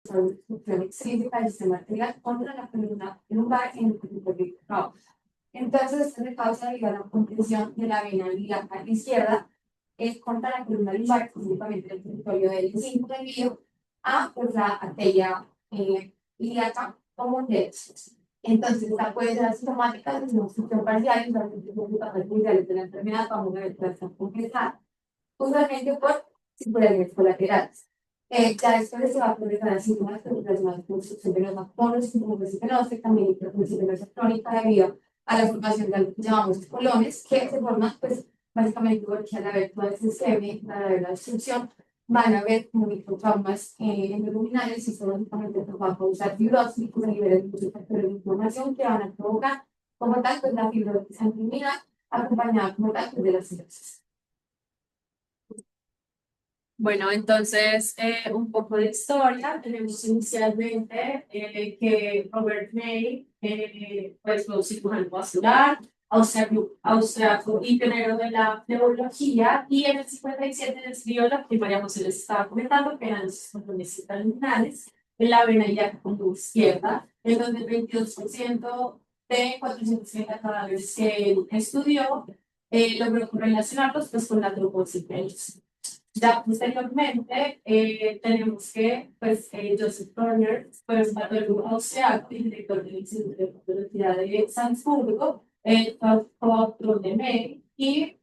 destrucción extrínseca del sistema arterial contra la columna lumbar en el territorio causa. Entonces, esto se causa debido a la compresión de la vena ilíaca izquierda contra la columna lumbar, específicamente en el territorio del cinco debido a pues, la arteria ilíaca común derecha. Entonces, esta puede ser asintomática desde una obstrucción parcial y las iniciales de la enfermedad vamos a ver que están completadas, usualmente por circulaciones colaterales. Ya después se va a progresar a síntomas relacionados con obstrucción venosa con síntomas venosa y también hipertensión venosa crónica debido a la formación de lo que llamamos colones, que se forman, pues, básicamente porque al haber todo este seme, al haber la obstrucción, van a haber como microtraumas endoluminales y eso básicamente va a causar fibrosis y pues a nivel de muchos factores de inflamación que van a provocar, como tal, pues la fibrosis sanguínea acompañada como tal pues, de la cirrosis. Bueno, entonces, un poco de historia. Tenemos inicialmente que Robert May, pues, fue un cirujano vascular, austriaco y pionero de la neurología, y en el 57 describió lo que María José les estaba comentando, que eran los condones terminales en la vena ilíaca conducta izquierda, en donde el 22% de 430 cadáveres que él estudió logró correlacionarlos pues, con la trombosis. Ya posteriormente tenemos que pues, Joseph Turner fue un patólogo austriaco y director del Instituto de Patología de Salzburgo, coautor de May, y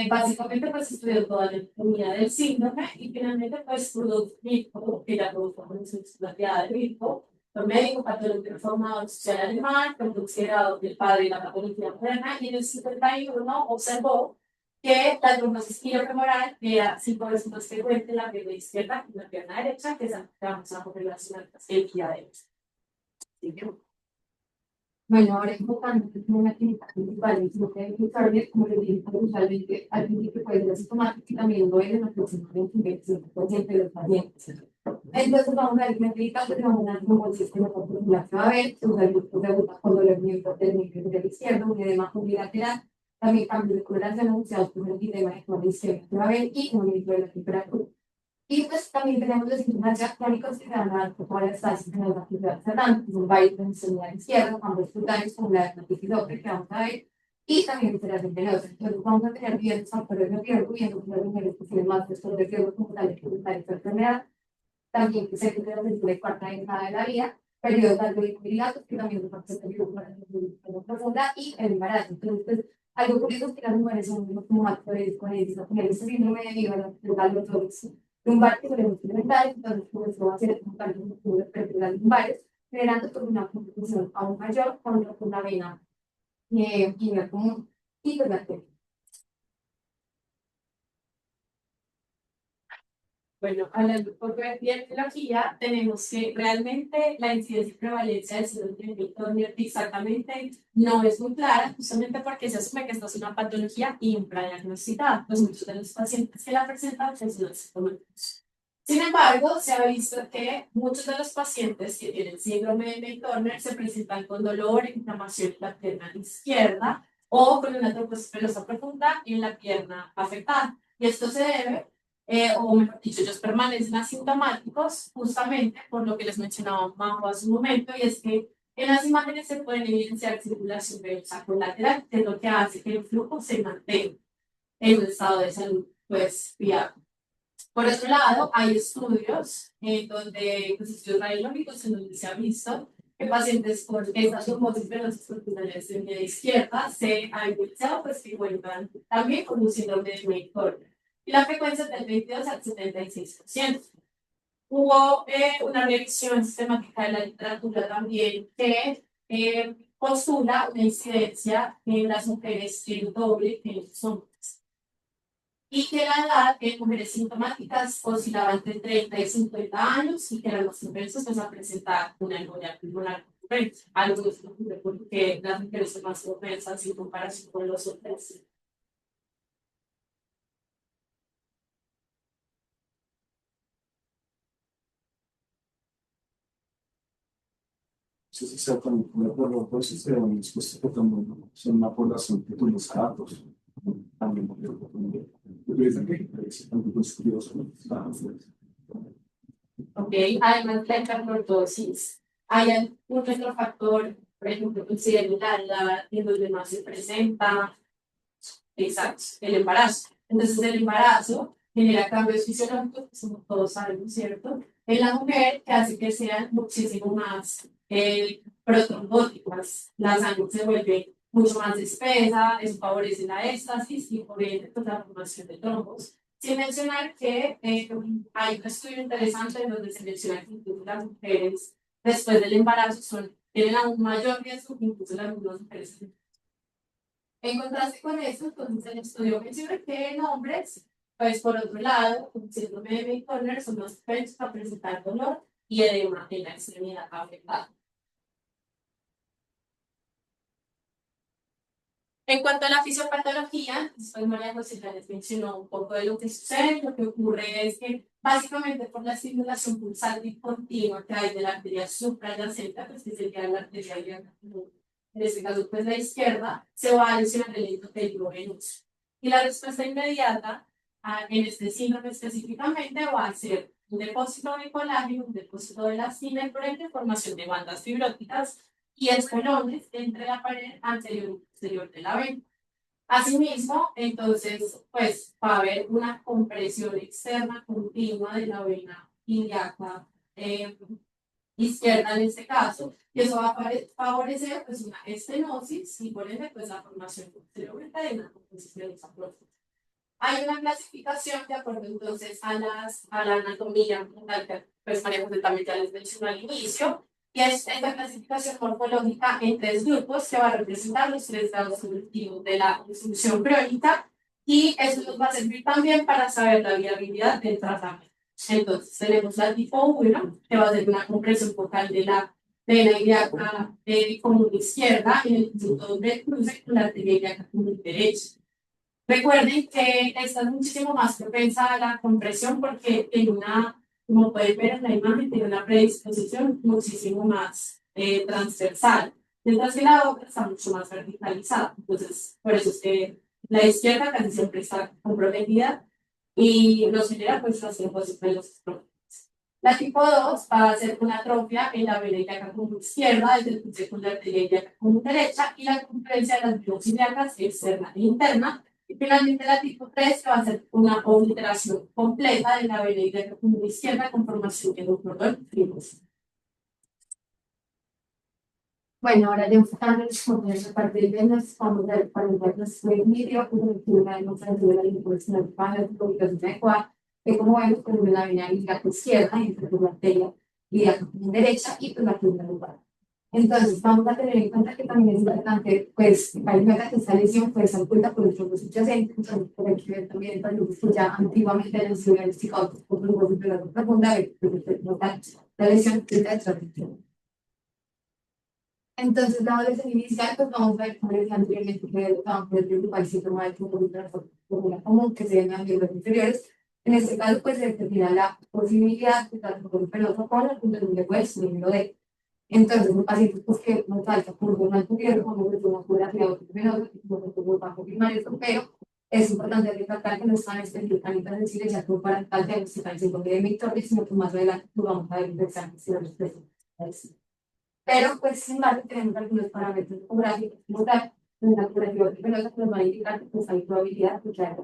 básicamente pues, estudió toda la anatomía del síndrome y finalmente pues Rudolf Virchow, que ya produjo con su especialidad de Virchow, fue médico patólogo reformado social alemán, considerado el padre de la patología moderna, y en el 51 observó que la trombosis femoral era 5 veces más frecuente en la pierna izquierda que en la pierna derecha, que vamos a correlacionar el pie derecha. Bueno, ahora enfocándonos en una clínica principal, es lo que hay que usar, como les dije, usualmente al principio puede ser asintomático y también lo es en aproximadamente un 25% de los pacientes. Entonces, vamos a ver que en clínica, pues vamos a ver cómo el sistema popular se va a ver, se usa el grupo de ruta con dolor del miembro izquierdo, un edema unilateral, también cambios de coloración asociados con el edema de izquierda se va a ver y un aumento de la temperatura. Y pues también tenemos los síntomas crónicos que se van a dar por las fases de la actividad cerrada, que son varios de la izquierda, ambos cutáneos, como la notifidope que vamos a ver, y también alteración venosa. Entonces vamos a tener diversos factores de riesgo, viendo que las mujeres que tienen más factores de riesgo como tal de presentar esta enfermedad, también que se encuentra dentro de cuarta década de la vida, periodos de alto hilatos, que también son factores de riesgo para la reproducción profunda, y el embarazo. Entonces, pues, algo curioso es que las mujeres son como más predispuestas a tener este síndrome debido a la lumbar que solemos implementar, entonces pues esto va a ser un cambio de las lumbares, generando pues, una complicación aún mayor con la vena inguinal común y pues la arteria. Bueno, hablando un poco de epidemiología, tenemos que realmente la incidencia y prevalencia del síndrome de Turner exactamente no es muy clara, justamente porque se asume que esta es una patología infradiagnosticada, pues muchos de los pacientes que la presentan son asintomáticos. Sin embargo, se ha visto que muchos de los pacientes que tienen síndrome de Turner se presentan con dolor e inflamación en la pierna izquierda o con una trombosis venosa profunda en la pierna afectada. Y esto se debe o mejor dicho, ellos permanecen asintomáticos justamente por lo que les mencionaba Majo hace un momento, y es que en las imágenes se pueden evidenciar circulación venosa colateral, que es lo que hace que el flujo se mantenga en un estado de salud pues viable. Por otro lado, hay estudios donde, pues, estudios radiológicos en donde se ha visto que pacientes con estas trombosis venosas percutaneas de la izquierda se ha evidenciado pues, que cuentan también con un síndrome de May-Turner. Y la frecuencia es del 22 al 76%. Hubo una revisión sistemática de la literatura también que postula una incidencia en las mujeres el doble que en los hombres. Y que la edad en mujeres sintomáticas oscilaba entre 30 y 50 años y que eran los propensas pues, a presentar una embolia pulmonar recurrente. Algo que se ocurre porque las mujeres son más propensas en comparación con los hombres. Sí, sí, exactamente, de acuerdo, pues, después que también son una población que utiliza datos, también utiliza que es algo pues curioso, ¿no? ¿ok? Además, la hipercortosis. Hay algún otro factor, por ejemplo, considero la edad en donde más se presenta, exacto, el embarazo. Entonces, el embarazo genera cambios fisiológicos, como todos sabemos, ¿cierto? En la mujer, que hace que sean muchísimo más protrombóticas. La sangre se vuelve mucho más espesa, eso favorece la éstasis y por ende pues, la formación de trombos. Sin mencionar que hay un estudio interesante en donde se menciona que incluso las mujeres después del embarazo tienen aún mayor riesgo que incluso las mismas mujeres. En contraste con eso, entonces el estudio menciona que en hombres, pues por otro lado, el síndrome de Baker son más propensos a presentar dolor y edema en la extremidad afectada. En cuanto a la fisiopatología, después María José ya les mencionó un poco de lo que sucede. Lo que ocurre es que básicamente por la estimulación pulsante continua que hay de la arteria suprayacente, pues que sería la arteria ilíaca, en este caso pues la izquierda, se va a lesionar el endotelio venoso. Y la respuesta inmediata en este síndrome específicamente va a ser un depósito de colágeno, un depósito de elastina y por ende formación de bandas fibróticas y espelones entre la pared anterior y posterior de la vena. Asimismo, entonces, pues va a haber una compresión externa continua de la vena ilíaca izquierda en este caso, y eso va a favorecer pues, una estenosis y por ende pues, la formación posteriormente de una composición próstata. Hay una clasificación de acuerdo entonces a la anatomía que pues María José también ya les mencionó al inicio, y es esta clasificación morfológica en 3 grupos que va a representar los 3 grados evolutivos de la disfunción crónica, y eso nos va a servir también para saber la viabilidad del tratamiento. Entonces tenemos la tipo 1, que va a ser una compresión focal de la vena ilíaca común izquierda en el punto de cruce con la arteria ilíaca común derecha. Recuerden que esta es muchísimo más propensa a la compresión porque en como pueden ver en la imagen, tiene una predisposición muchísimo más transversal, mientras que la otra está mucho más verticalizada. Entonces, por eso es que la izquierda casi siempre está comprometida y nos genera pues las depósitos de los tróficos. La tipo 2 va a ser una atrofia en la vena ilíaca común izquierda, desde el cruce con la arteria ilíaca común derecha y la confluencia de las vías ilíacas externa e interna. Y finalmente la tipo 3 que va a ser una obliteración completa de la vena ilíaca común izquierda con formación de un cordón fibroso. Bueno, ahora ya enfocándonos con esa parte de venas, vamos a ver para vernos el vídeo, con el que vemos la imposición de la ubicación adecuada, que como vemos, con la vena ilíaca izquierda, entre la arteria ilíaca derecha y pues la columna lumbar. Entonces, vamos a tener en cuenta que también es importante, pues, hay que esta lesión puede ser oculta por el trombo subyacente, entonces, por hay que ver también para los que ya antiguamente han sido diagnosticados por trombos de profunda, la lesión de la extracción. Entonces, la evaluación inicial, pues vamos a ver, como les dije anteriormente, que vamos a ver el síntoma de fórmula común que se ven en miembros inferiores. En este caso, pues se determina la posibilidad de trastorno penoso con el punto de hueso, número D. Entonces, un paciente pues, que no falta por un alto riesgo, como es una cura de penoso, no se puede confirmar esto, pero es importante recalcar que no están específicamente en Chile, ya que para tal diagnosticar el síndrome de Victoria, sino que más adelante vamos a ver el examen si los presenta. Pero, pues, sin embargo, tenemos algunos parámetros geográficos, como tal, una curación venosa que nos va a indicar que pues, hay probabilidad de que haya.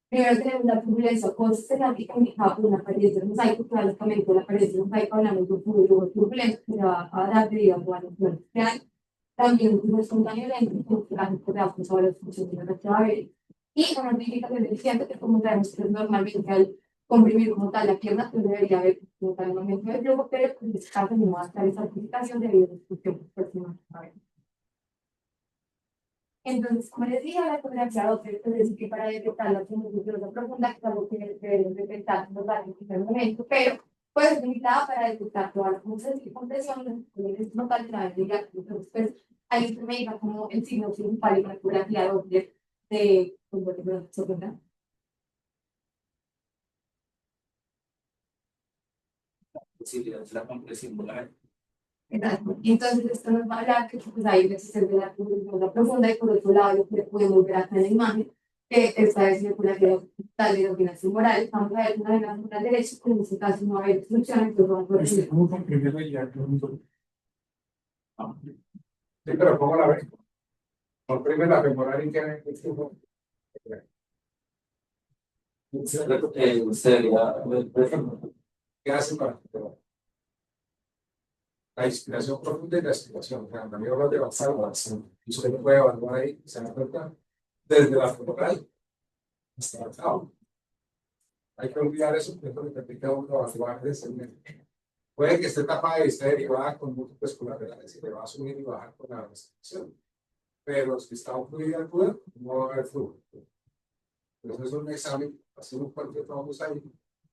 Primero tenemos la turbulencia post-estática indicada por una pared de mosaico, que básicamente la pared de mosaico hablamos de un fluido turbulento que se va a dar debido a la variación real. También un flujo espontáneo lento, que hace que veamos sobre las funciones de la clave. Y una notificación del cliente que, como sabemos, que normalmente al comprimir como tal la pierna, pues debería haber como tal un aumento de flujo, pero en este caso no va a estar esa notificación debido a la discusión próxima. Entonces, como les dije, la ecografía ósea es decir que para detectar la tumoración profunda, que es algo que debemos detectar en los datos en el momento, pero puede ser limitada para detectar todas las compresiones, es notar la velocidad. Entonces, pues, ahí se me diga como el signo principal y la ecografía ósea de ¿verdad? Posibilidad de la compresión molar. Exacto. Entonces, esto nos va a hablar que pues, hay veces de la profunda y por otro lado, lo que podemos ver acá en la imagen, que está de circulación tal de dominación moral, vamos a ver una dominación moral derecho, que en este caso no va a haber exclusión, entonces vamos a ver. ¿Cómo con primero y ya? Sí, pero ¿cómo la ves? Comprime la femoral y que sería ¿qué hace para la inspiración profunda y la expiración? Cuando yo hablo de avanzar, y usted lo puede evaluar ahí, se da cuenta, desde la femoral hasta el cabo. Hay que olvidar eso, porque es lo que permite a uno evaluar desde el medio. Puede que esté tapada y esté derivada con múltiples colaterales y le va a subir y bajar con la restricción. Pero si está un fluido al poder, no va a haber flujo. Entonces es un examen, así un cualquier vamos ahí,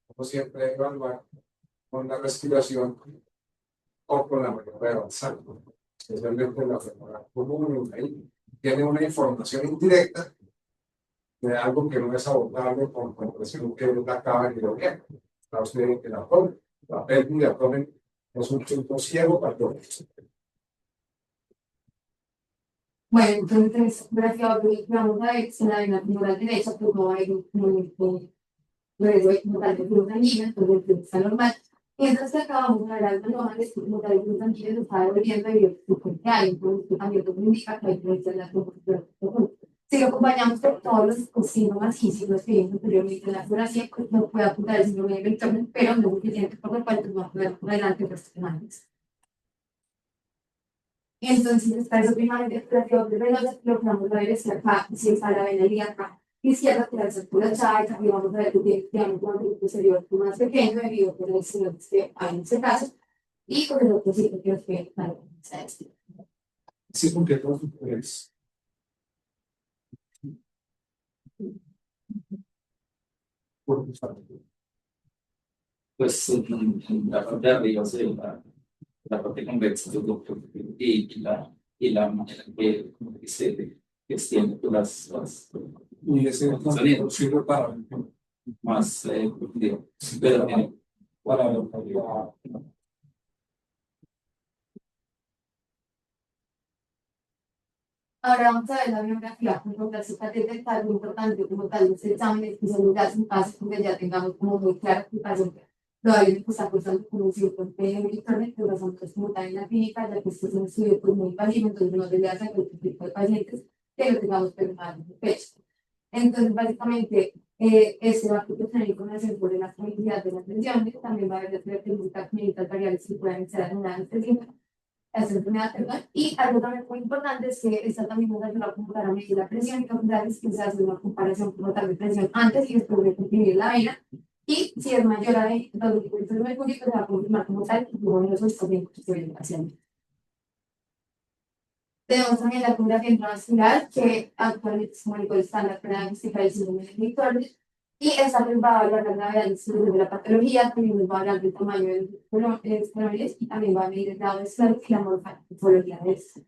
como siempre evaluar con la respiración o con la maniobra avanzada, especialmente la femoral común, ahí tiene una información indirecta de algo que no es abordable con compresión que no acaba ni lo bien. Está usted en el abdomen, la pelvis de abdomen es un punto ciego para todo. Bueno, entonces, gracias, vamos a ver si la moral derecha, pues no hay un moral de cruz sanguínea, entonces está normal. Mientras que acabamos de hablar de normales, moral de cruz sanguínea se está devolviendo y que hay, entonces también lo que indica que hay influencia en la composición. Si lo acompañamos con todos los síntomas físicos que vimos anteriormente en la fotografía, pues no puede apuntar el síndrome de Ventomen, pero no es suficiente, por lo cual pues, vamos a ver por adelante los semanas. Entonces, está eso primeramente exploración de venas, lo que vamos a ver es que acá, si está la vena ilíaca izquierda, que la estructura chaica, y vamos a ver que tiene, digamos, un grupo posterior más pequeño, debido por el señor que hay en este caso, y con el otro sitio que os que Sí, porque todos es por pues en la parte de arriba se ve la parte convexa del doctor y la manera que se extiende por y ese sonidos sirve para más digo, pero tiene para Ahora vamos a ver la biografía, como la cicatriz dental, muy importante, como tal, los exámenes que se ya en caso donde ya tengamos como muy clara que paciente probablemente está cursando con un cierto empeño en internet, pero son pues como tal en la clínica, ya que esto es un estudio pues muy invasivo, entonces no debe hacer otro tipo de pacientes que lo tengamos permanentes de pecho. Entonces, básicamente, este va a proporcionar información sobre la estabilidad de las lesiones, también va a haber características clínicas variables que pueden ser en una anestesia, esa enfermedad, perdón. Y algo también muy importante es que esta también nos ayuda a comparar a medir la presión y capitales, que se hace una comparación como tal de presión antes y después de comprimir la vena. Y si es mayor a 2 litros de mercurio, se va a confirmar como tal y luego nosotros también que se ve el paciente. Tenemos también la cura intravascular, que actualmente es como el estándar para diagnosticar el síndrome de Victoria. Y esta pues va a hablar de la gravedad de la patología, también nos va a hablar del tamaño de los colores y también va a medir el grado de suelo y la morfología de esto.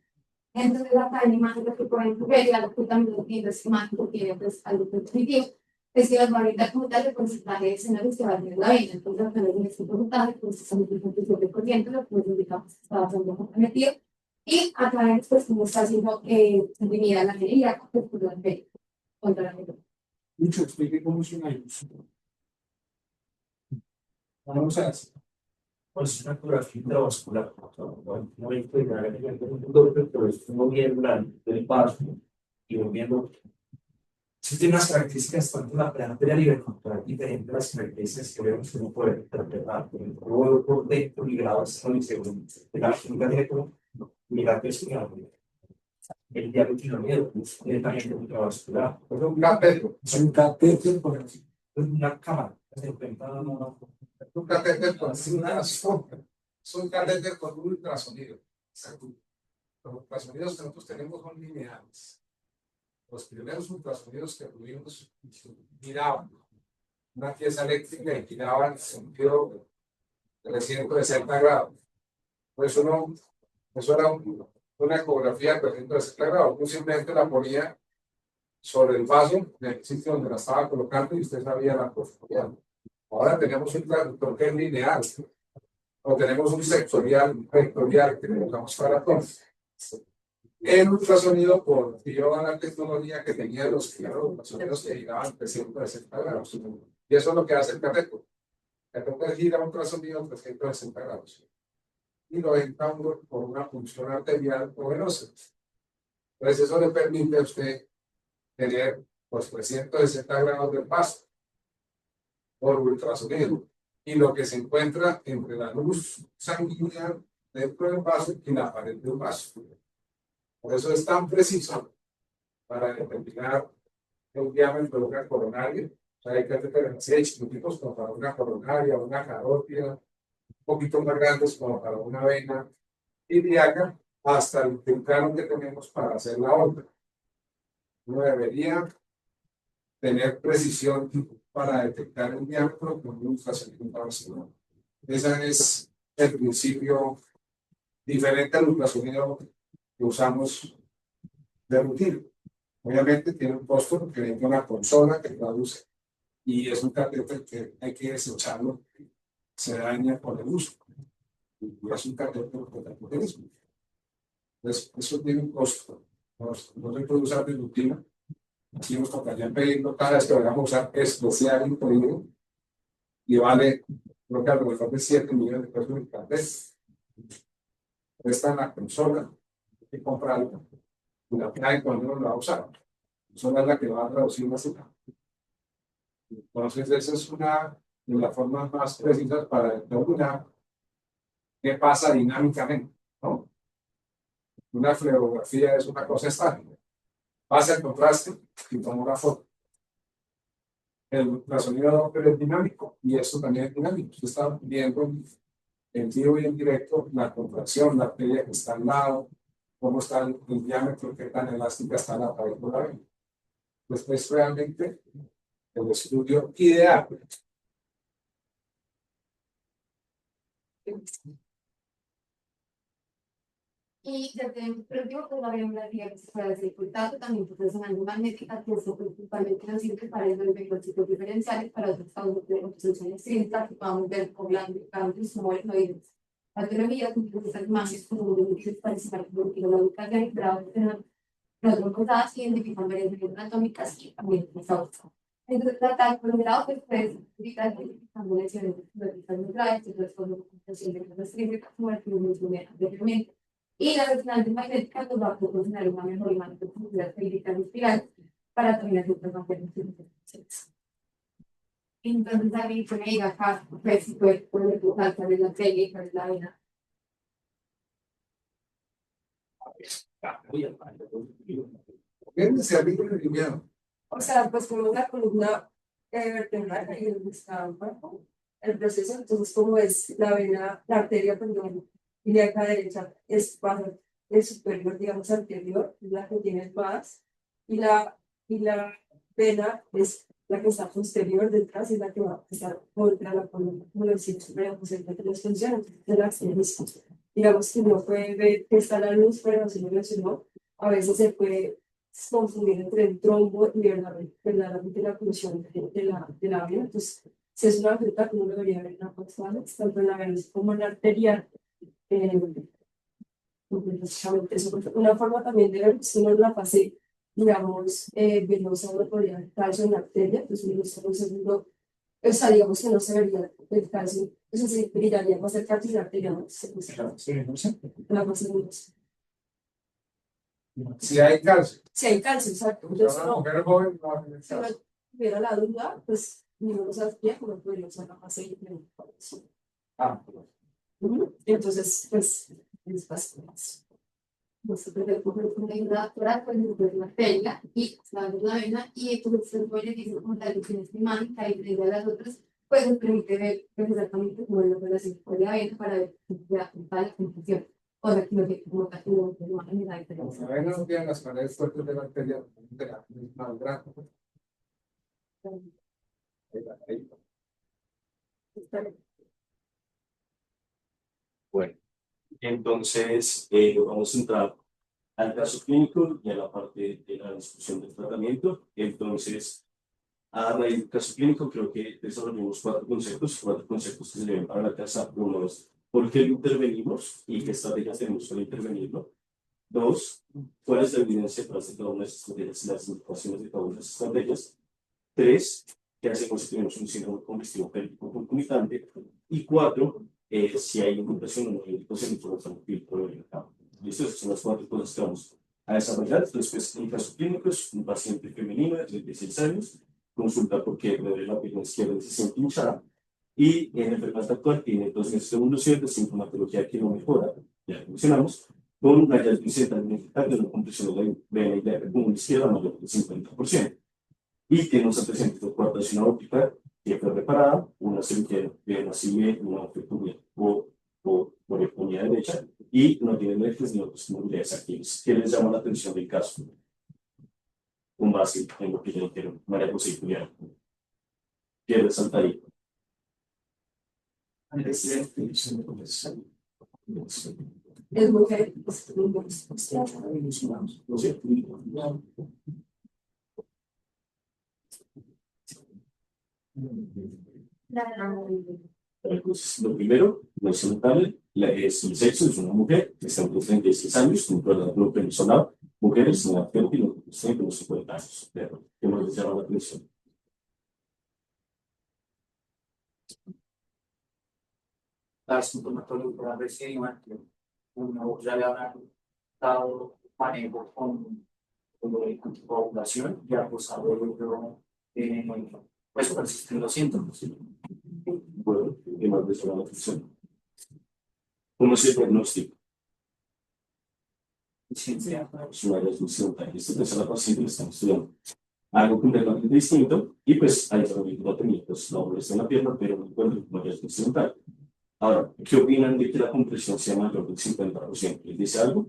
Entonces, acá en la imagen lo que pueden ver, y algo que también lo tiene esquemático, tiene pues algo positivo, es que las va a brindar como tal el porcentaje de escenarios que va a tener la vena. Entonces, acá en este porcentaje, pues es un 57%, lo que nos indicamos que está bastante comprometido. Y acá después, como está haciendo definida la medida, pues podrán ver contra la medida. mucho explique cómo es una ilusión. Vamos a hacer. Pues una ecografía intravascular, no hay que llegar a un doctor, pero es moviendo del paso y moviendo. Sí tiene unas características tanto la prearteria liberal diferentes de las características que vemos que uno puede interpretar, por ejemplo, por dentro ligado a esta según la clínica tiene como mirar que es el diagnóstico miedo, es también intravascular. Es un catéter. Es un catéter por así. Es una cámara, Un catéter con ultrasonido. Es un catéter con ultrasonido. Los ultrasonidos que nosotros tenemos son lineales. Los primeros ultrasonidos que tuvimos giraban una pieza eléctrica y giraban en sentido de 360 grados. Pues eso era una ecografía de 360 grados. Uno simplemente la ponía sobre el vaso del sitio donde la estaba colocando y usted sabía la profundidad. Ahora tenemos un traductor que es lineal, o tenemos un sectorial, vectorial que colocamos para todos. El ultrasonido, por a la tecnología que tenía los primeros ultrasonidos que giraban 360 grados. Y eso es lo que hace el cateto. El cateto gira un ultrasonido 360 grados. Y lo entra por una función arterial o venosa. Entonces eso le permite a usted tener pues 360 grados de paso por ultrasonido. Y lo que se encuentra entre la luz sanguínea dentro del vaso y la pared del vaso. Por eso es tan preciso para determinar el diámetro de una coronaria. O sea, hay que hacer así de chiquititos como para una coronaria, una carótida, un poquito más grandes como para una vena ilíaca, hasta el plano que tenemos para hacer la otra. Uno debería tener precisión para detectar el diámetro con un ultrasonido. Ese es el principio diferente al ultrasonido que usamos de rutina. Obviamente tiene un costo porque hay una consola que traduce y es un catéter que hay que desecharlo, se daña por el uso. Y es un catéter por el organismo. Entonces, eso tiene un costo. No se puede usar de rutina. Aquí nos tocaría pedirlo cada vez que vayamos a usar especial incluido y vale, creo que alrededor de 7 millones de pesos en cartel. Está en la consola, hay que comprarla y la trae cuando uno la va a usar. La consola es la que va a traducir la cita. Entonces, esa es una de las formas más precisas para determinar qué pasa dinámicamente, ¿no? Una fluorografía es una cosa estática. Pasa el contraste y toma una foto. El ultrasonido Doppler es dinámico y esto también es dinámico. Usted está viendo en vivo y en directo la contracción, la arteria que está al lado, cómo está el diámetro, qué tan elástica está la pared por la vena. Pues es realmente el estudio ideal. Y desde el propio pues la biografía que se puede hacer por tanto también por resonancia magnética que es principalmente nos sirve para el diagnósticos diferenciales para otros casos de obstrucciones clínicas que podamos ver por cambios tumores noides. La teoría cumple estas imágenes como beneficios para estimar la ubicación y grados de las glucosadas identifican variaciones anatómicas y también las causas. Entonces, tratar con los grados de estrés, evitar identificando lesiones superficiales neutrales, que responden a la computación de las clínicas, como el que mencioné anteriormente. Y la resonancia magnética nos va a proporcionar una mejor imagen de profundidad clínica espiral para también hacer otras manifestaciones. Entonces, ahí se me diga acá, pues, si puede poner tu alta de la tele, cuál es la vena. ¿Quién se aplica el miedo? O sea, pues como una columna vertebral y está el proceso, entonces como es la vena, la arteria, perdón, ilíaca derecha es bajo el superior, digamos, anterior, es la que tiene más, y la vena es la que está posterior detrás y la que va a estar contra la columna, como lo decimos, pero pues el de las funciones de la accionista. Digamos que no puede ver que está la luz, pero si lo mencionó, a veces se puede confundir entre el trombo y verdaderamente la función de la vena. Entonces, si es una fruta que uno debería ver en la pasada, tanto en la vena como en la arteria. Eso es una forma también de ver si no la fase, digamos, venosa, uno podría ver calcio en la arteria, entonces uno está un segundo, o sea, digamos que no se vería el calcio, eso se brillaría más el calcio y la arteria, no se la fase venosa. Si hay calcio. Si hay calcio, exacto. Entonces, Una no, mujer joven no va a tener si no calcio. tuviera la duda, pues ni uno sabía cómo podría usar la fase venosa. Entonces, pues, es fácil. Nosotros le ponemos una doctoral con una arteria y la vena y entonces se puede decir como tal que es imagen, que hay de las otras, pues nos permite ver exactamente cómo es la relación con la vena para ver la confusión. O sea, que no sé cómo casi no se imagen la diferencia. La vena no tiene las paredes fuertes de la arteria, de la misma grande. Bueno, entonces vamos a entrar al caso clínico y a la parte de la discusión del tratamiento. Entonces, a raíz del caso clínico, creo que desarrollamos cuatro conceptos que se deben para la casa. Uno es por qué lo intervenimos y qué estrategias tenemos para intervenirlo. Dos, ¿cuál es la evidencia para hacer cada una de estas estrategias y las implicaciones de cada una de estas estrategias? Tres, ¿qué hacemos si tenemos un síndrome congestivo pélvico concomitante? Y cuatro, si hay infiltración o no hay infiltración por el mercado. ¿Listo? Esas son las cuatro cosas que vamos a desarrollar. Después, en casos clínicos, un paciente femenino de 36 años, consulta porque le duele la pierna izquierda y se siente hinchada. Y en la enfermedad actual tiene 2 meses de evolución de sintomatología que no mejora, ya lo mencionamos, con una hallazgo incidental de una compresión de la vena y la pulmón izquierda mayor del 50%. Y tiene un antecedente de coartación aórtica que fue reparada, una cirugía de nacimiento, una ortotomía o ortotomía derecha, y no tiene lentes ni otras movilidades activas. ¿Qué les llama la atención del caso? Con base en lo que yo quiero, María José y Julián. ¿Qué resalta ahí? Es mujer. Entonces, lo primero, no es notable, es el sexo, es una mujer que está entre 36 años, con problema personal, mujeres en la fértil, siempre los 50 años. Pero, ¿qué más les llama la atención? La sintomatología recién uno ya le habrá dado manejo con el anticoagulación, ya pues luego pues persisten los síntomas. Bueno, ¿qué más les llama la atención? ¿Cómo es el diagnóstico? Ciencia. Es una resolución, esta es la paciente que estamos estudiando. Algo completamente distinto, y pues hay tratamientos, no molesta en la pierna, pero no encuentro como es instrumental. Ahora, ¿qué opinan de que la compresión sea mayor del 50%? ¿Les dice algo?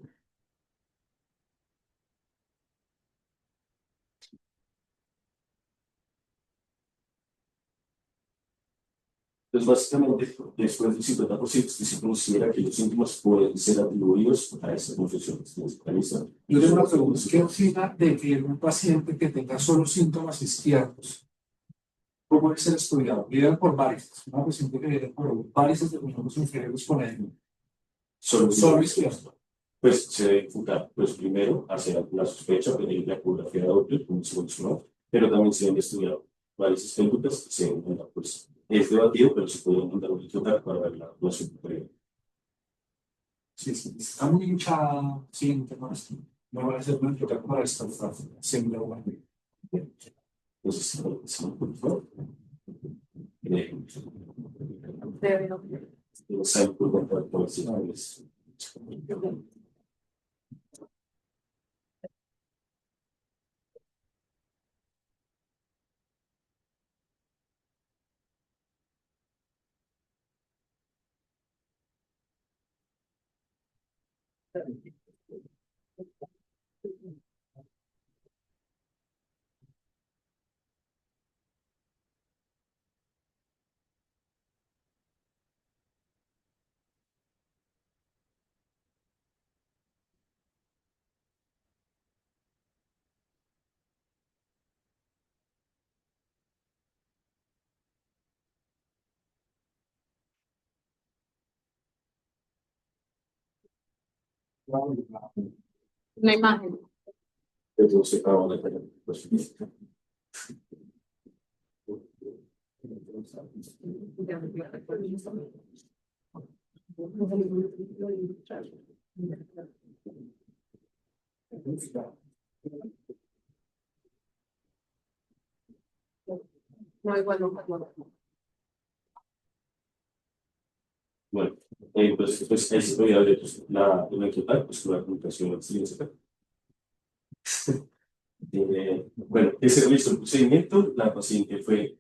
Entonces, básicamente, después del 50%, se considera que los síntomas pueden ser atribuidos a esta compresión. Yo tengo una pregunta, ¿qué opina de que un paciente que tenga solo síntomas izquierdos, cómo debe ser estudiado? Viven por varices, una paciente que vive por varices de los miembros inferiores con él, solo izquierdo. Pues se debe enfocar, pues primero, hacer la sospecha, pedir la ecografía de Doppler, como se mencionó, pero también se deben estudiar varices pélvicas, se deben, pues, es debatido, pero se puede mandar un estudio para ver la relación superior. Sí, sí, está muy hinchada, sí, no va a ser una total para esta frase, siempre lo va a ver. Entonces, por favor. Sabe por contar por las Una imagen. entonces, ahora, pues, No, igual no. bueno, pues ahí se podía ver pues, la total, pues con la comunicación extrínseca. Bueno, ese realizó el procedimiento, la paciente fue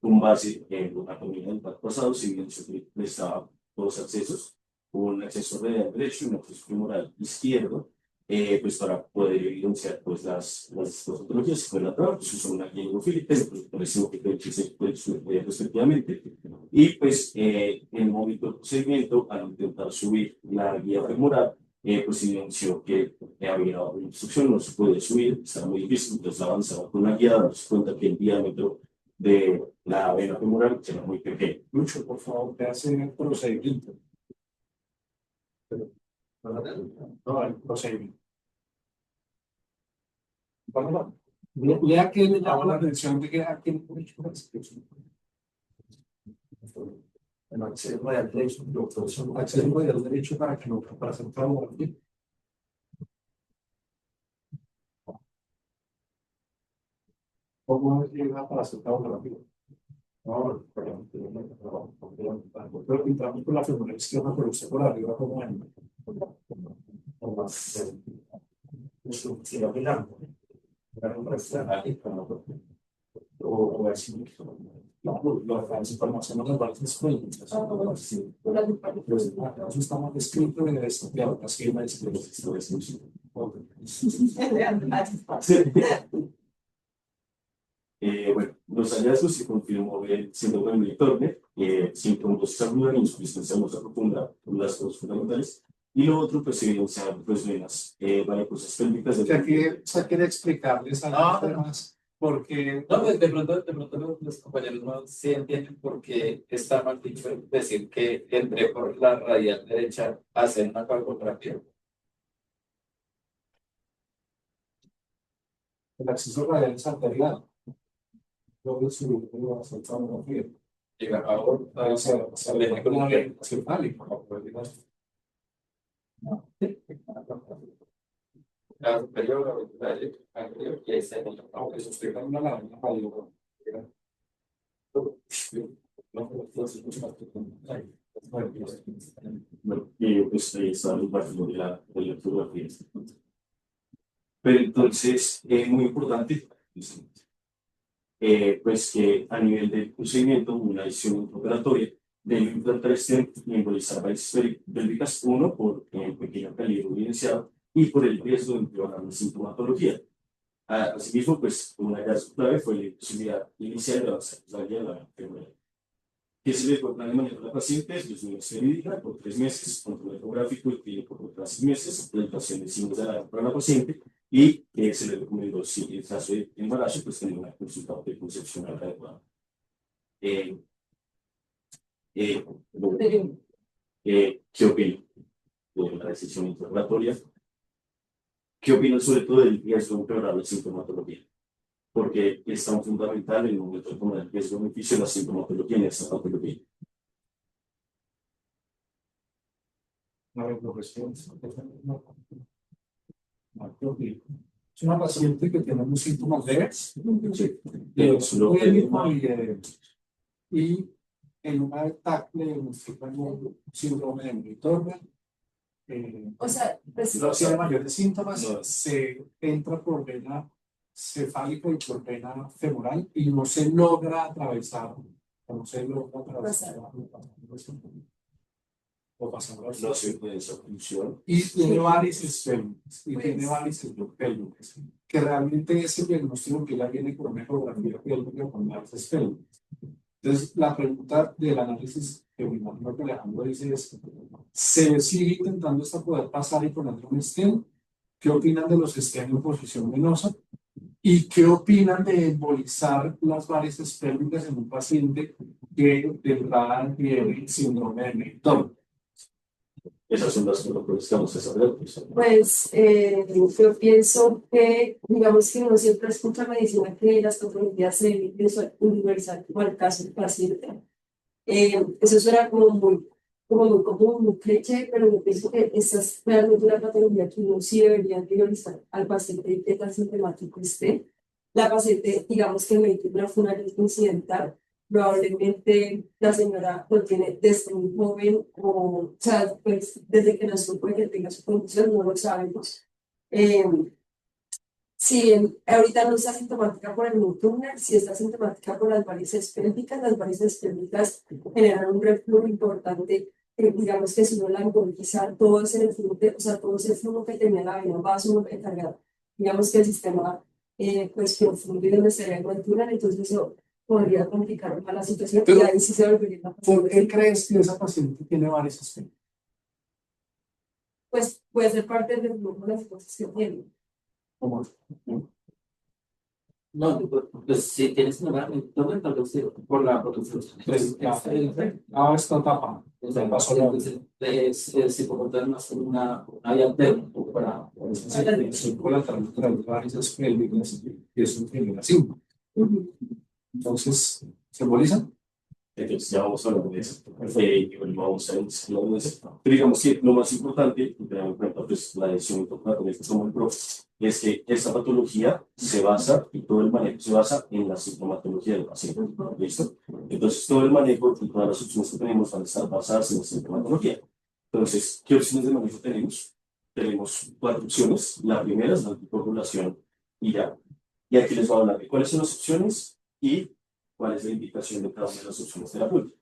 con base en una comida del pasado, si bien se le estaba dos accesos, un acceso radial derecho y un acceso femoral izquierdo, pues para poder evidenciar pues las patologías, si fue lateral, pues usó una guía hidrofílica, pues por eso que se puede respectivamente. Y pues en el momento del procedimiento, al intentar subir la guía femoral, pues evidenció que había una obstrucción, no se puede subir, estaba muy difícil, entonces avanzaba con la guía, dándose cuenta que el diámetro de la vena femoral era muy pequeño. Lucho, por favor, te hace el procedimiento. No, el procedimiento. Bueno, lea que le llama la atención de que aquí no he hecho la descripción. El acceso al derecho, acceso al derecho para que no, para hacer trabajo. ¿Cómo llega para hacer trabajo rápido? No, pero entramos por la figura izquierda, pero usted por arriba como en. O así. No, las informaciones nos van a eso está mal escrito en el estudiado, así en Bueno, los hallazgos se confirmó el síndrome de Turner, síntomas se saludan y insuficiencia venosa profunda, las cosas fundamentales. Y lo otro, pues, evidenciar pues, venas, varicosas pélvicas. que aquí se quiere explicarles a los demás, porque No, pues de pronto los compañeros no sí entienden por qué está mal dicho decir que entré por la radial derecha a hacer una coagulografía. el acceso radial es arterial. Luego si lo hacer tomografía. Llega ahora a Se le con una vena cefálica. la superior, la anterior y ahí se Aunque se explica una larga radiografía. Bueno, pues ahí está el básico de la fotografía. Pero entonces, muy importante, pues que a nivel del procedimiento, una decisión operatoria debe implantar y embolizar varices pélvicas, uno por el pequeño peligro evidenciado y por el riesgo de empeorar la sintomatología. Asimismo, pues una hallazgo clave fue la posibilidad inicial de la enfermedad. Que se le fue planeando a la paciente desde una verídica por 3 meses, control ecográfico y clínico por 3 meses, implantación de signos de alarma para la paciente y se le recomendó, si en caso de embarazo, pues tener una consulta de concepción adecuada. ¿Qué opina de la decisión interrogatoria? ¿Qué opinan sobre todo del riesgo de empeorar la sintomatología? Porque es tan fundamental en el momento de tomar el riesgo-beneficio de la sintomatología en esta patología. Es una paciente que tiene unos síntomas leves y en una etapa le un síndrome de Turner. O sea, pues, No tiene mayores síntomas, se entra por vena cefálica y por vena femoral y no se logra atravesar, no se logra atravesar o pasar la No se puede esa función. y tiene varices pélvicas y tiene varices pélvicas, que realmente ese diagnóstico que ya viene con una ecografía pélvica con varices pélvicas. Entonces, la pregunta del análisis que me imagino que Alejandro dice es, ¿se sigue intentando hasta poder pasar y ponerle un stent? ¿Qué opinan de los stents en posición venosa? ¿Y qué opinan de embolizar las varices pélvicas en un paciente que de entrada tiene síndrome de Mentor? Esas son las cosas que vamos a saber. pues yo pienso que, digamos que uno siempre escucha medicina que las patologías se universal como el caso del paciente. Eso suena como muy común, muy cliché, pero yo pienso que esa es realmente una patología que uno sí debería priorizar al paciente y qué tan sintomático esté. La paciente, digamos que me tuvo una funeraria incidental, probablemente la señora lo tiene desde muy joven, o sea, pues desde que nació puede que tenga su condición, no lo sabemos. Eh, si ahorita no está sintomática por el Turner, si está sintomática por las varices pélvicas generan un reflujo importante. Digamos que si no la emboliza, todo ese reflujo, o sea, todo ese flujo que tenía la vena va a su recargar. Digamos que el sistema, pues, profundo y donde se ve el Turner, entonces eso podría complicar más la situación. Pero, y ahí sí se volvería una ¿por qué crees que esa paciente tiene varices pélvicas? pues puede ser parte del flujo de las cosas que tiene. Como No, pues si tienes una mano, no me establece por la producción. Pues, esta etapa. Si puedo contar una vía alterna para. Con la varias pélvicas y es un generación. Entonces, ¿se emboliza? Entonces ya vamos a hablar de eso. Y bueno, vamos a hablar de eso. Pero digamos que lo más importante, y tener en cuenta pues, la decisión importante de este como el profe, es que esta patología se basa, y todo el manejo se basa en la sintomatología del paciente. ¿Listo? Entonces todo el manejo y todas las opciones que tenemos van a estar basadas en la sintomatología. Entonces, ¿qué opciones de manejo tenemos? Tenemos 4 opciones. La primera es la anticoagulación y ya. Y aquí les voy a hablar de cuáles son las opciones y cuál es la indicación de cada una de las opciones terapéuticas.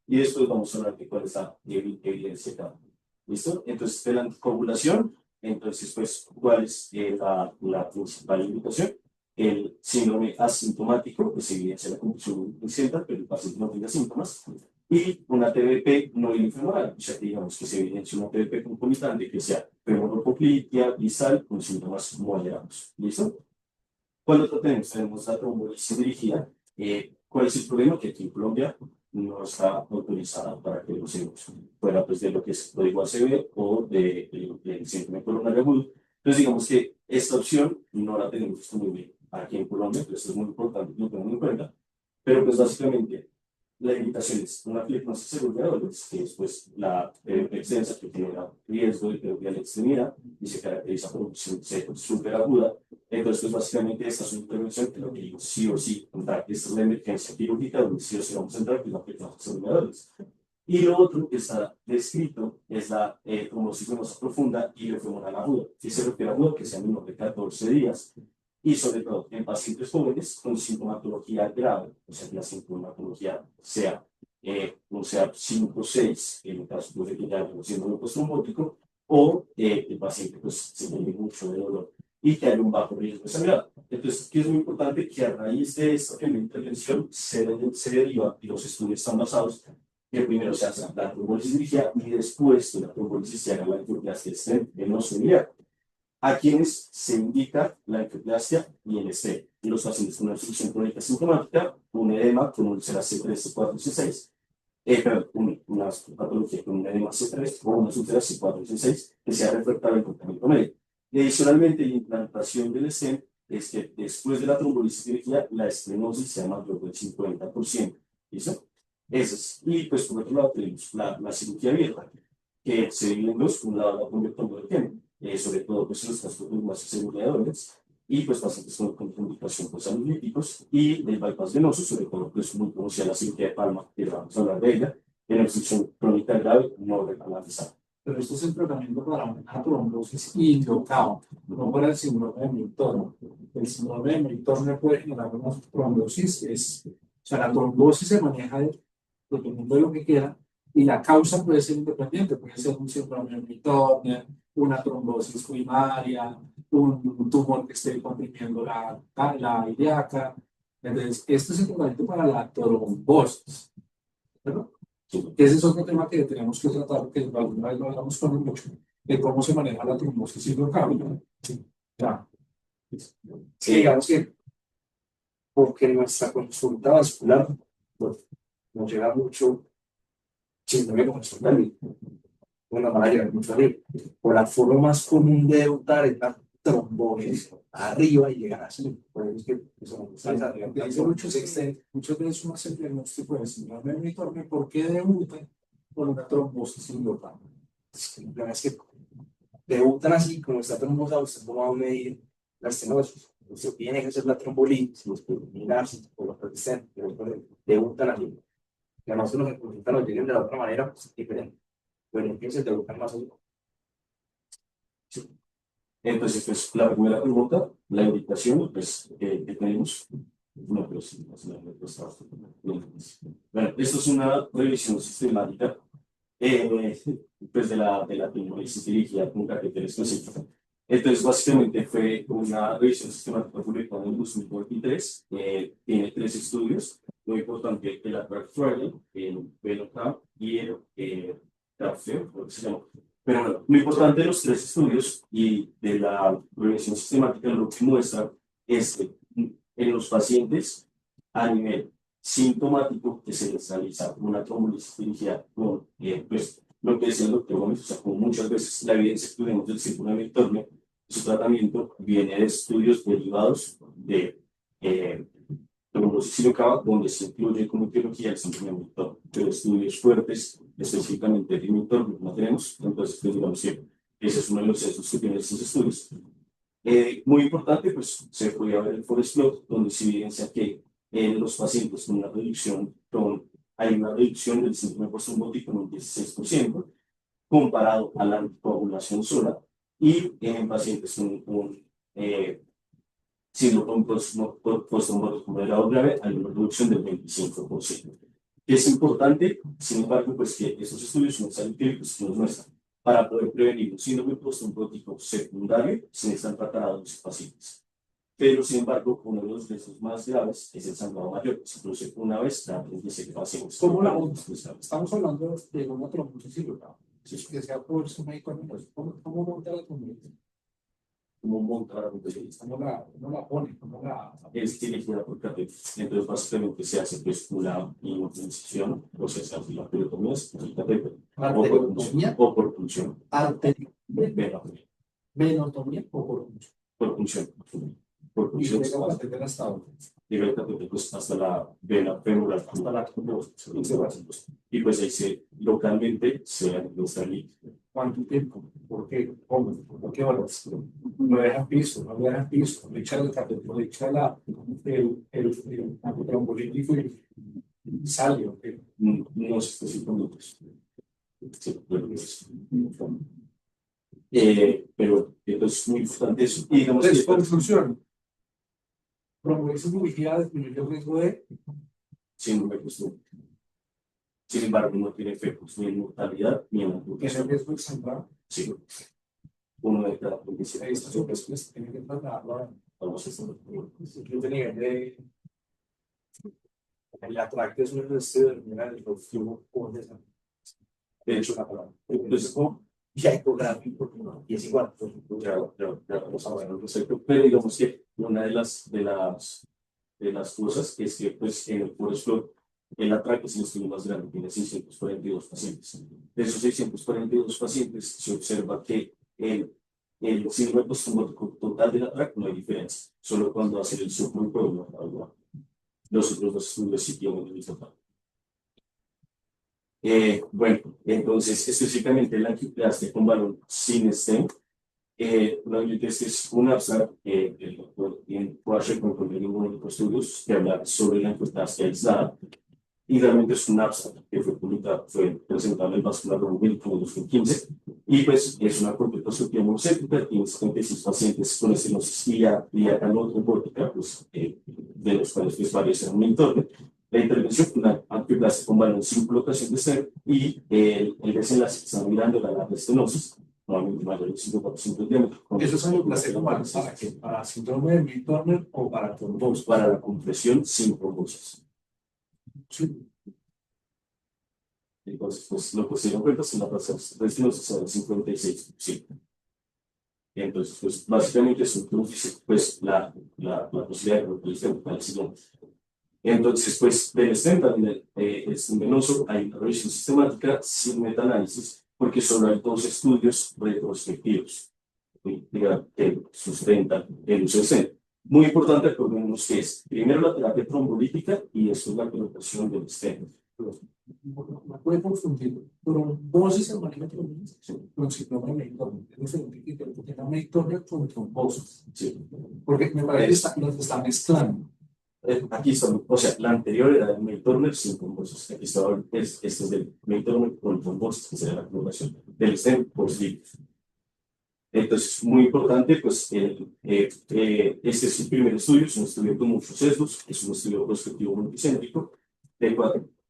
Y después vamos a hablar de cuál es la evidencia de cada una. ¿Listo? Entonces, de la anticoagulación, entonces, pues, ¿cuál es la principal indicación? El síndrome asintomático, que se evidencia la convulsión incisiva, pero el paciente no tenga síntomas. Y una TBP no ilifemoral, o sea, digamos que se evidencia una TBP concomitante que sea femoropoclitia, distal, con síntomas moderados. ¿Listo? ¿Cuál otro tenemos? Tenemos la trombolisis dirigida. ¿Cuál es el problema? Que aquí en Colombia no está autorizada para que lo usemos, fuera pues de lo que es código ACV o del síndrome coronario agudo. Entonces digamos que esta opción no la tenemos disponible aquí en Colombia, pero esto es muy importante que lo tengan en cuenta, pero pues básicamente la indicación es una fibrosis cerebral, que es pues la extensa que genera riesgo de pérdida de la extremidad y se caracteriza por un súper aguda. Entonces, pues básicamente esta es una intervención que lo que digo sí o sí, esta es la emergencia quirúrgica donde sí o sí vamos a entrar, que es la fibrosis cerebral. Y lo otro que está descrito es la trombosis venosa profunda y femoral aguda, que se refiere a aguda que sea menor de 14 días. Y sobre todo en pacientes jóvenes con sintomatología grave, o sea, que la sintomatología sea, o sea 5 o 6, en el caso de que ya haya un síndrome postrombótico, o el paciente pues, se tiene mucho de dolor y que haya un bajo riesgo de sangrado. Entonces, aquí es muy importante que a raíz de esta primera intervención se deriva, y los estudios están basados, que primero se hace la trombolisis dirigida y después de la trombolisis se haga la angioplastia venosa biliar, a quienes se indica la angioplastia y el stent. Y los pacientes con una obstrucción crónica sintomática, un edema con úlcera C3, C4, C6, perdón, una patología con un edema C3 o una úlcera C4, C6, que sea refractaria al tratamiento médico. Y adicionalmente, la implantación del stent es que después de la trombolisis dirigida, la estenosis sea mayor del 50%. ¿Listo? Eso es. Y pues por otro lado tenemos la cirugía abierta, que se divide en dos, un lado la convectomía del género, sobre todo pues en los casos más aseguradores y pues pacientes con contraindicación pues analíticos y el bypass venoso, sobre todo pues muy conocida la cirugía de Palma, que vamos a hablar de ella, en obstrucción crónica grave no reclamalizada. Pero esto es el tratamiento para una trombosis indocada, no para el síndrome de Milton. El síndrome de Milton no puede generar una trombosis, o sea, la trombosis se maneja dependiendo de lo que quiera, y la causa puede ser independiente, puede ser un síndrome de Milton, una trombosis primaria, un tumor que esté comprimiendo la ilíaca. Entonces, este es el tratamiento para la trombosis, ¿verdad? Ese es otro tema que tenemos que tratar, que alguna vez lo hablamos con mucho, de cómo se maneja la trombosis hidrocálica. Sí, ya. Sí, digamos que porque nuestra consulta vascular pues, nos llega mucho síndrome consultal, bueno, van a llegar mucho arriba. O la forma más común de debutar es la trombosis arriba y llegar así. Por eso es que eso Dice muchas veces uno hace el diagnóstico de síndrome de Milton, ¿por qué debuta con una trombosis hidrocálica? La verdad es que debutan así, como está trombosa, usted no va a medir la estenosis. Usted tiene que hacer la trombolitis, mirarse por los resistentes, debutan así. Que a nosotros nos consultan, nos lleguen de la otra manera, pues diferente. Pero empiecen a debutar más así. Entonces, pues, la primera pregunta, la indicación, pues, que tenemos. No, pero sí, bueno, esto es una revisión sistemática pues de la trombosis dirigida con catéter específico. Entonces, básicamente fue una revisión sistemática publicada en el 2023. Tiene 3 estudios. Lo importante es el Attract Trial, el VELOCAP y el CAPFEO, lo que se llama. Pero bueno, lo importante de los 3 estudios y de la revisión sistemática lo que muestra es que en los pacientes a nivel sintomático que se les realiza una trombosis dirigida con, pues, lo que decía el doctor Gómez, o sea, como muchas veces la evidencia que tenemos del síndrome de Victoria, su tratamiento viene de estudios derivados de trombosis ilocava, donde se incluye como etiología el síndrome de Victoria, pero estudios fuertes, específicamente de Victoria, no tenemos, entonces, pues, digamos que ese es uno de los sesgos que tienen estos estudios. Muy importante, pues se podía ver el forest plot, donde se evidencia que en los pacientes con una reducción, hay una reducción del síndrome postrombotic con un 16%, comparado a la anticoagulación sola, y en pacientes con un síndrome postrombotic moderado grave, hay una reducción del 25%. Es importante, sin embargo, pues que estos estudios son ensayos clínicos que nos muestran para poder prevenir un síndrome postraumático secundario si están tratados los pacientes. Pero, sin embargo, uno de los riesgos más graves es el sangrado mayor, que se produce una vez cada 37 pacientes. ¿Cómo la estamos hablando de una trombosis ilocava? Que sea por su médico, ¿cómo monta la trombosis? ¿Cómo monta la trombosis? ¿Cómo la pone? ¿Cómo la...? Es dirigida por catéter. Entonces, básicamente se hace pues una incisión, o sea, se hace la peritotomía, el catéter, o por punción. Venotomía o por punción. Por punción. Por Y punción. llega el catéter hasta ahora. Llega el catéter pues, hasta la vena femoral, hasta la y pues ahí localmente se administra el líquido. ¿Cuánto tiempo? ¿Por qué? ¿Cómo? ¿Por qué horas? No deja piso, no deja piso, le echa el catéter, le echa el trombolítico y sale, ¿ok? No sé si minutos. Sí, pero es muy importante eso. Y digamos Entonces, conclusión. Trombosis dirigida disminuye el riesgo de síndrome postraumático. Sin embargo, no tiene efectos ni en mortalidad ni en la ¿Tiene amputación. riesgo de sangrar? Sí. Uno de cada 27. Ahí está su respuesta, tiene que tratarlo. Vamos a hacer. Incluso a nivel de la práctica es un estudio de los flujos por esa. De hecho, entonces, Y hay gráfico, y es igual. ya vamos a ver al respecto. Pero digamos que una de las cosas es que, pues, en el Forest Plot, el atraque es el estudio más grande, tiene 642 pacientes. De esos 642 pacientes, se observa que el síndrome postraumático total del atraque no hay diferencia, solo cuando hacen el subgrupo los otros dos estudios sí tienen el mismo dato. Bueno, entonces, específicamente la angioplastia con balón sin stent, la angioplastia es un abstract que el doctor Porsche con ninguno de los estudios que habla sobre la angioplastia aislada, y realmente es un abstract que fue presentado en el Vascular Review en 2015, y pues es una corpectoscopia monocéntrica, tiene 76 pacientes con estenosis ilíaca no trombótica, pues, de los cuales pues, varios eran monitor. La intervención fue una angioplastia con balón sin colocación de stent, y el desenlace que están mirando la larga estenosis, normalmente mayor de 5% de diámetro. Eso es angioplastia con balón, ¿para qué? ¿Para síndrome de Milton o para trombosis? Para la compresión sin trombosis. Sí. Entonces, pues lo que se dieron cuenta es que la tasa de estenosis era del 56%. Entonces, pues básicamente es pues, la posibilidad de reproducir el siguiente. Entonces, pues del stent también es venoso, hay una revisión sistemática sin metaanálisis, porque solo hay 2 estudios retrospectivos que sustentan el uso de stent. Muy importante recordemos que es primero la terapia trombolítica y después la colocación del stent. No puede confundir trombosis en manejo de trombosis con síndrome de Milton. Es diferente que la Milton con trombosis. Sí. Porque me parece que los está mezclando. Aquí está, o sea, la anterior era del May Turner sin trombosis. Aquí está, este es del May Turner con trombosis, que sería la colocación del stent por sí. Entonces, muy importante, pues, este es el primer estudio, es un estudio con muchos sesgos, es un estudio prospectivo multicéntrico,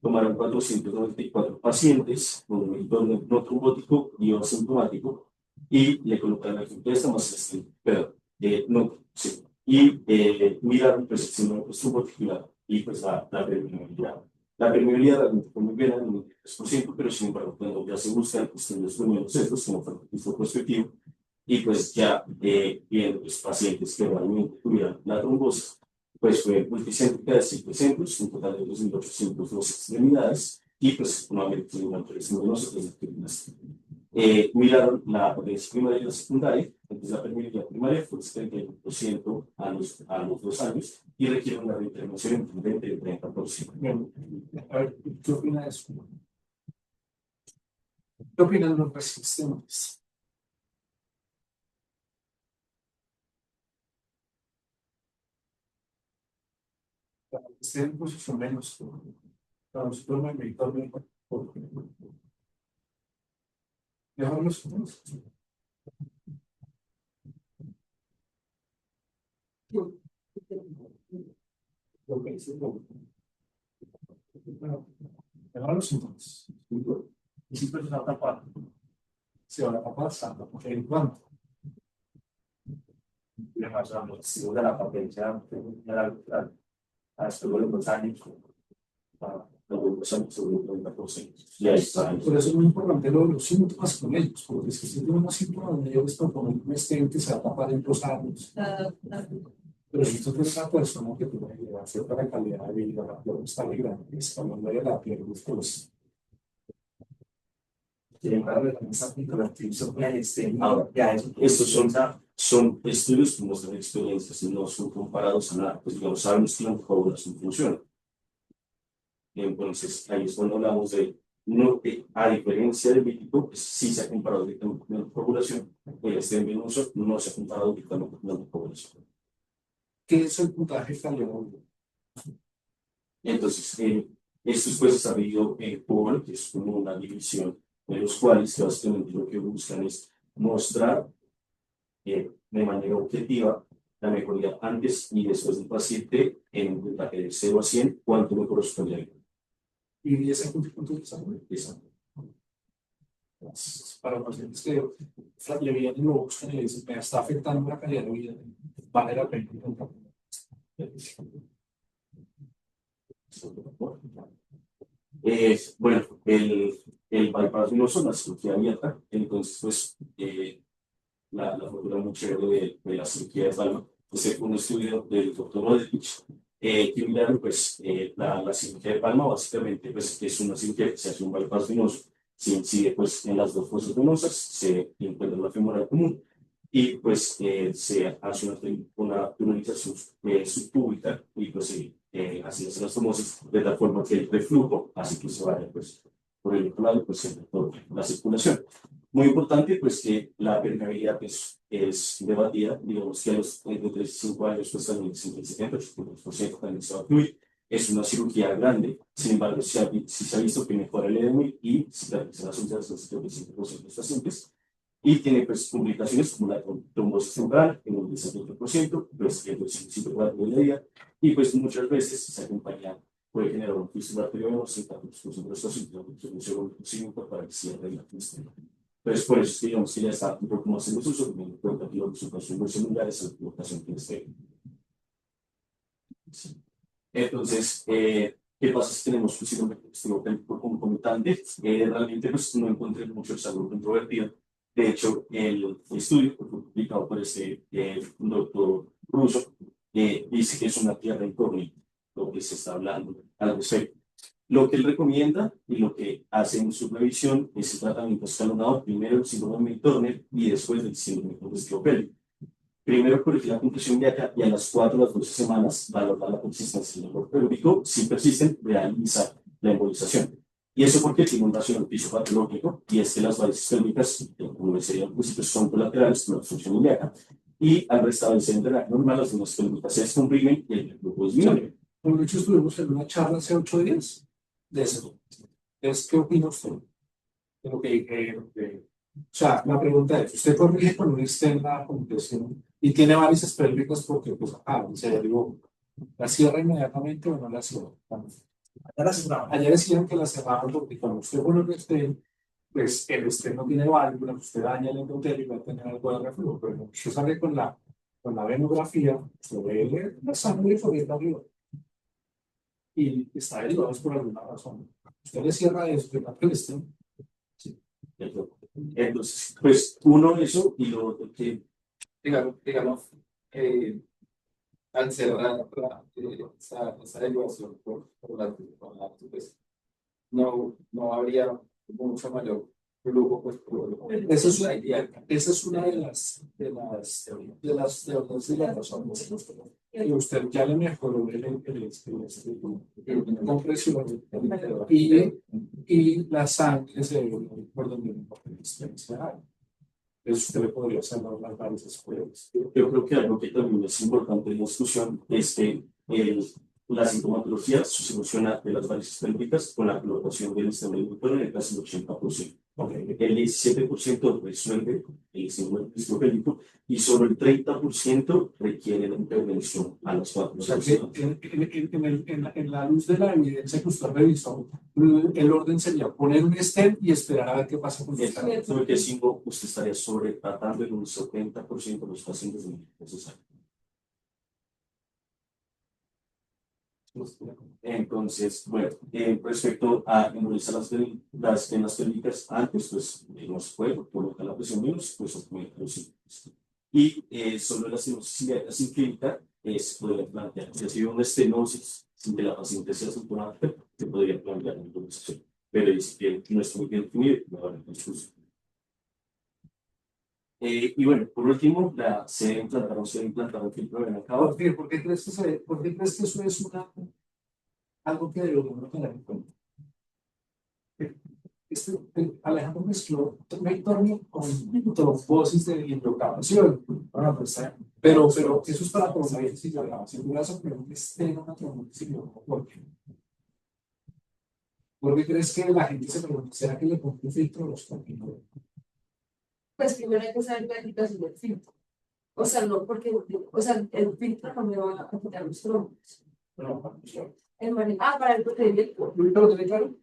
tomaron 494 pacientes con un entorno no trombótico y asintomático, y le colocaron la angioplastia más miraron pues, el síndrome postraumático y pues la permeabilidad. La permeabilidad realmente fue muy bien, en un 3%, pero sin embargo, cuando ya se buscan estudios de nuevos sesgos, como fue prospectivo, y pues ya viendo los pacientes que realmente tuvieran la trombosis, pues fue multicéntrica de 5 centros, un total de 2.802 extremidades, y pues nuevamente miraron la potencia primaria y la secundaria. Entonces la primaria fue 71% a los 2 años y requiere una reintervención en 20 y 30%. Bien, a ver, ¿qué opina de eso? ¿Qué opinan los resistentes? Estén en posición menos. Para nosotros no meditar bien. Mejor los humanos. Lo que dice mejor los humanos. Y siempre se va a tapar. Se va a tapar, santo, porque en cuanto. Le pasamos de la potencia a estos los años. Y ahí está. Por eso es muy importante lo de los síntomas con ellos, porque si usted tiene unos síntomas donde yo les propongo un estén que se va a tapar en 2 años, pero si usted tiene una persona que tiene cierta calidad de vida, la piel está muy grande, está hablando de la piel musculosa. Estos son estudios que muestran experiencias y no son comparados a nada, pues digamos, sabemos que la anticoagulación funciona. Entonces, ahí es cuando hablamos de, no, a diferencia del mítico, pues, sí se ha comparado directamente con la anticoagulación, el estén venoso no se ha comparado directamente con la anticoagulación. ¿Qué es el puntaje italiano? Entonces, estos pues se ha habido por, que es como una división de los cuales que básicamente lo que buscan es mostrar de manera objetiva la mejoría antes y después del paciente en un puntaje de 0 a 100, cuánto mejoró su calidad de vida. Y ese punto de salud. Exacto. Para pacientes que le vienen y lo buscan y le dicen, me está afectando la calidad de vida, vale la pena. Bueno, el bypass venoso, la cirugía abierta, entonces pues la fórmula muy chévere de la cirugía de palma, pues es un estudio del doctor Rodríguez, que miraron pues la cirugía de palma básicamente pues es una cirugía que se hace un bypass venoso, se incide pues en las 2 fosas venosas, se encuentra la femoral común y pues se hace una tunelización subpúbica y pues así es las famosas de tal forma que el reflujo hace que se vaya pues por el otro lado pues siempre por la circulación. Muy importante pues que la permeabilidad pues, es debatida, digamos que a los 35 años pues también el 70% también se va a fluir. Es una cirugía grande, sin embargo si se ha visto que mejora el edema y cicatriza las unidades del 75% de los pacientes. Y tiene pues complicaciones como la trombosis central en un 17%, pues el 5% de la vida, y pues muchas veces se acompaña, puede generar un fístula arteriovenosa en tanto de los pacientes, un segundo procedimiento para que cierre la fístula. Entonces, por eso es que digamos que ya está un poco más en desuso, teniendo en cuenta que los resultados muy similares a la colocación que esté. Sí. Entonces, ¿qué pasa si tenemos un síndrome concomitante? Realmente pues, no encontré mucho algo controvertido. De hecho, el estudio publicado por este doctor ruso dice que es una tierra incógnita lo que se está hablando al respecto. Lo que él recomienda y lo que hace en su revisión es el tratamiento escalonado, primero el síndrome de Turner y después del síndrome congestivo pélvico. Primero corregir la compresión ilíaca y a las 4 o las 12 semanas valorar la consistencia del dolor pélvico. Si persisten, realizar la embolización. Y eso porque tiene un racional fisiopatológico y es que las varices pélvicas, como decía al principio, son colaterales con la función ilíaca y al restablecer el drenaje normal, las venas pélvicas se descomprimen y el grupo disminuye. Por de hecho, estuvimos en una charla hace 8 días de eso. Entonces, ¿qué opina usted? De lo que o sea, la pregunta es, ¿usted corrige con una externa compresión y tiene varices pélvicas porque, pues, se digo, ¿la cierra inmediatamente o no la cierra? Ayer decían que la cerraron porque cuando usted pone el estén, pues el estén no tiene válvula, usted daña el endotelio y va a tener algo de reflujo, pero usted sale con la venografía, usted ve la sangre corriendo arriba y está derivado por alguna razón. Usted le cierra eso, le mata el estén. Sí. Entonces, pues uno eso y lo otro que digamos, al cerrar esa evaluación pues, no habría mucho mayor flujo, pues, esa es una de las teorías de la razón. Y usted ya le mejoró el compresión y la sangre se ve por donde eso usted le podría salvar las varices pruebas. Yo creo que algo que también es importante en la discusión es que la sintomatología se soluciona de las varices pélvicas con la colocación del sistema inductor en el caso del 80%. El 17% resuelve el síndrome pélvico y solo el 30% requiere la intervención a las 4 O sea, en la luz de la evidencia que usted revisó, el orden sería poner un stent y esperar a ver qué pasa con el stent. Sobre que 5 usted estaría sobretratando en un 70% de los pacientes necesarios. Entonces, bueno, respecto a embolizar las venas pélvicas antes, pues no se puede colocar la presión menos, pues aumenta los síntomas. Y solo la estenosis inclínica se podría plantear. Si ha sido una estenosis sin que la paciente sea sintomática, se podría plantear una embolización. Pero si bien no está muy bien definido, no va a haber discusión. Y bueno, por último, se debe implantar un filtro de vena cava. ¿Por qué crees que eso es algo que deberíamos tener en cuenta? Alejandro mezcló mectormia con trombosis de hidrocavación. Pero eso es para trombosis hidrocavación. Si tú vas a poner un esteno una trombosis hidrocavación, ¿por qué? ¿Por qué crees que la gente se pregunta, ¿será que le pongo un filtro a los campinos? Pues primero hay que saber la indicación del filtro. O sea, no porque, o sea, el filtro no me va a quitar los trombos. Para el procedimiento. ¿Ahorita lo tiene claro?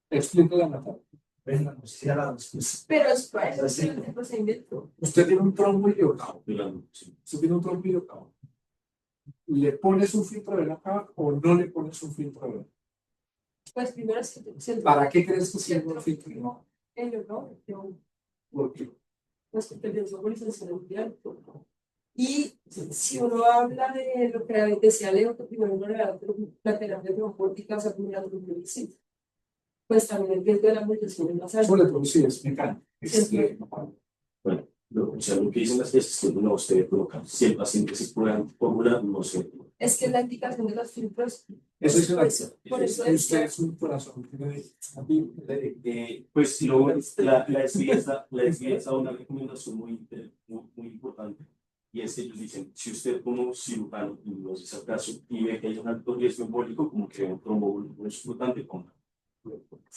Explícale a Natalia. Venga, pues sí, a la después. Pero es para eso sí el procedimiento. Usted tiene un trombo idiocavo. Usted tiene un trombo idiocavo. ¿Le pones un filtro de vena cava o no le pones un filtro de vena? Pues primero es que ¿Para qué crees que sirve el filtro? no, yo, ¿Por qué? pues porque pienso por licenciatura mundial. Y si uno habla de lo que decía Leo, que primero uno le da la terapia trombótica, o sea, primero la trombosis, pues también el riesgo de la mutación es más alto. Sobre todo si es mecánico. Bueno, o sea, lo que dicen las tesis es que no se debe colocar. Si el paciente se prueba fórmula, no se. Es que la indicación de los filtros. Eso es una. Por eso Usted es un corazón. Pues luego la SBS da una recomendación muy importante. Y es que ellos dicen, si usted como cirujano, y no es el caso, y ve que hay un alto riesgo embólico, como que un tromboembólico flotante, ponga.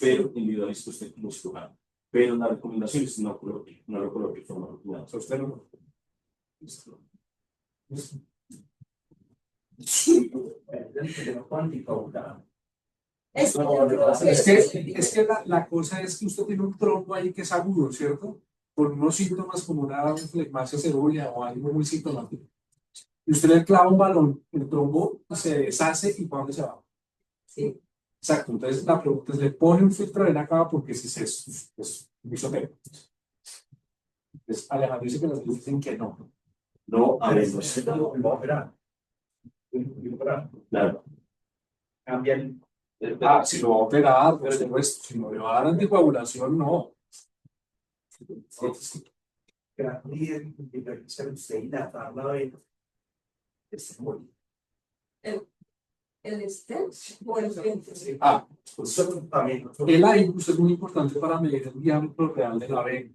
Pero individualiza usted como cirujano. Pero la recomendación es no lo coloque de forma rutinada. O sea, usted no. Es que la cosa es que usted tiene un trombo ahí que es agudo, ¿cierto? Con unos síntomas como una flegmasia ceruleana o algo muy sintomático. Y usted le clava un balón, el trombo se deshace y ¿para dónde se va? Sí. Exacto, entonces la pregunta es, ¿le pone un filtro de vena cava? Porque si es muy sotero. Entonces Alejandro dice que las dicen que no. No, a ver, claro. Cambian. Si lo va a operar, por supuesto, si no le va a dar anticoagulación, no. El stent o el filtro. Pues el AIBUS es muy importante para medir el diámetro real de la vena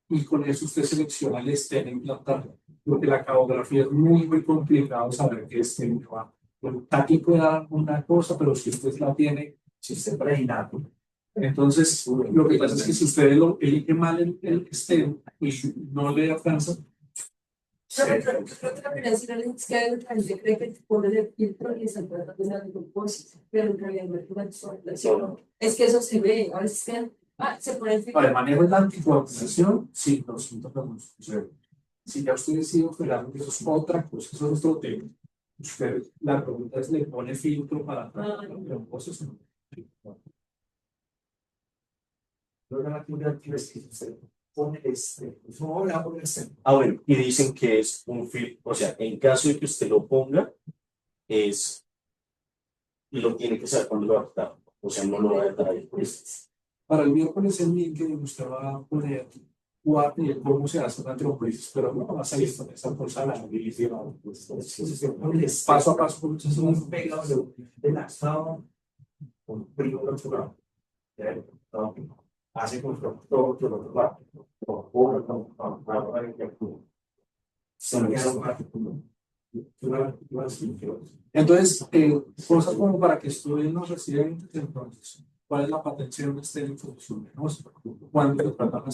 y con eso usted selecciona el stent implantado, porque la cavografía es muy complicado saber qué stent va. El TACI puede dar una cosa, pero si usted la tiene, si usted preinato. Entonces, lo que pasa es que si usted elige mal el stent y no le alcanza. Creo que la operación es que la gente cree que ponen el filtro y se trata de una propósito, pero en realidad no es una insolación. Es que eso se ve, a veces se pone el filtro. Para el manejo de la anticoagulación, sí, los síntomas no suceden. Si ya usted decide operar, eso es otra cosa, eso es otro tema. Usted, la pregunta es, ¿le pone filtro para tratar los tromboses o no? Bueno, y dicen que es un filtro, o sea, en caso de que usted lo ponga, es, lo tiene que saber cuando lo va a quitar. O sea, no lo va a dar ahí. Para el miércoles el link que usted va a poner cómo se hace una antropolisis, pero no vas a ir con esa cosa la paso a paso. Entonces, un pegado de lanzado con frío del otro lado. Hace con todo el otro lado. Entonces, cosas como para que estudien los residentes, entonces, ¿cuál es la patención de este introducción? ¿Cuándo se trata